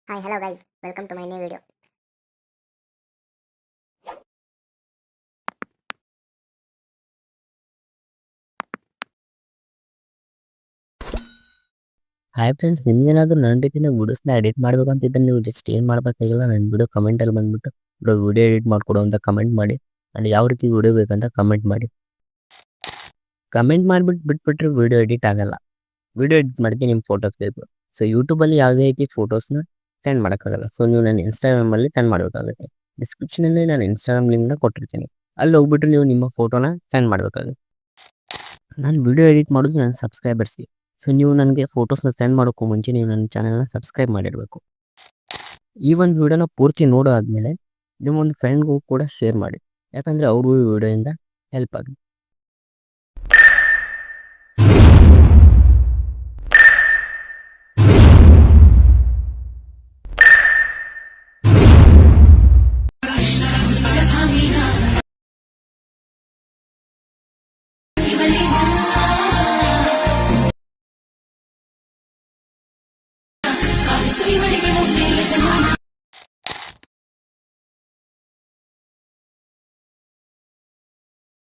Hi, hello guys. Welcome to my new video. Hi friends, ನಿಮ್ಗೇನಾದ್ರೂ ನನ್ನ ರೀತಿಯ ವಿಡಿಯೋಸ್ನ edit ಮಾಡ್ಬೇಕಂತಿದ್ರೆ ನೀವು ಜಸ್ಟ್ ಏನು ಮಾಡಬೇಕಾಗಿಲ್ಲ, ನನ್ನ ವಿಡಿಯೋ ಕಮೆಂಟಲ್ಲಿ ಬಂದ್ಬಿಟ್ಟು ವಿಡಿಯೋ ಎಡಿಟ್ ಮಾಡಿಕೊಡು ಅಂತ ಕಮೆಂಟ್ ಮಾಡಿ. ಆ್ಯಂಡ್ ಯಾವ ರೀತಿ ವಿಡಿಯೋ ಬೇಕಂತ ಕಮೆಂಟ್ ಮಾಡಿ. ಕಮೆಂಟ್ ಮಾಡಿಬಿಟ್ಟು ಬಿಟ್ಬಿಟ್ರೆ ವಿಡಿಯೋ ಎಡಿಟ್ ಆಗಲ್ಲ. ವಿಡಿಯೋ ಎಡಿಟ್ ಮಾಡೋಕ್ಕೆ ನಿಮ್ಮ ಫೋಟೋಸ್ ಬೇಕು. ಸೊ ಯೂಟ್ಯೂಬಲ್ಲಿ ಯಾವುದೇ ರೀತಿ ಫೋಟೋಸ್ನ ಸೆಂಡ್ ಮಾಡೋಕ್ಕಾಗಲ್ಲ. ಸೊ ನೀವು ನನ್ನ ಇನ್ಸ್ಟಾಗ್ರಾಮಲ್ಲಿ ಸೆಂಡ್ ಮಾಡಬೇಕಾಗುತ್ತೆ. ಡಿಸ್ಕ್ರಿಪ್ಷನಲ್ಲಿ ನಾನು ಇನ್ಸ್ಟಾಗ್ರಾಮ್ ಲಿಂಕ್ನ ಕೊಟ್ಟಿರ್ತೀನಿ. ಅಲ್ಲಿ ಹೋಗ್ಬಿಟ್ಟು ನೀವು ನಿಮ್ಮ ಫೋಟೋನ ಸೆಂಡ್ ಮಾಡಬೇಕಾಗುತ್ತೆ. ನಾನು ವಿಡಿಯೋ ಎಡಿಟ್ ಮಾಡೋದು ನನ್ನ ಸಬ್ಸ್ಕ್ರೈಬರ್ಸ್ಗೆ. ಸೊ ನೀವು ನನಗೆ ಫೋಟೋಸ್ನ ಸೆಂಡ್ ಮಾಡೋಕ್ಕೂ ಮುಂಚೆ ನೀವು ನನ್ನ ಚಾನಲ್ನ ಸಬ್ಸ್ಕ್ರೈಬ್ ಮಾಡಿರಬೇಕು. ಈ ಒಂದು ವಿಡಿಯೋನ ಪೂರ್ತಿ ನೋಡೋ ಆದಮೇಲೆ ನಿಮ್ಮೊಂದು ಫ್ರೆಂಡ್ಗೂ ಕೂಡ ಶೇರ್ ಮಾಡಿ. ಯಾಕಂದರೆ ಅವ್ರಿಗೂ ಈ ವಿಡಿಯೋಯಿಂದ ಹೆಲ್ಪ್ ಆಗುತ್ತೆ.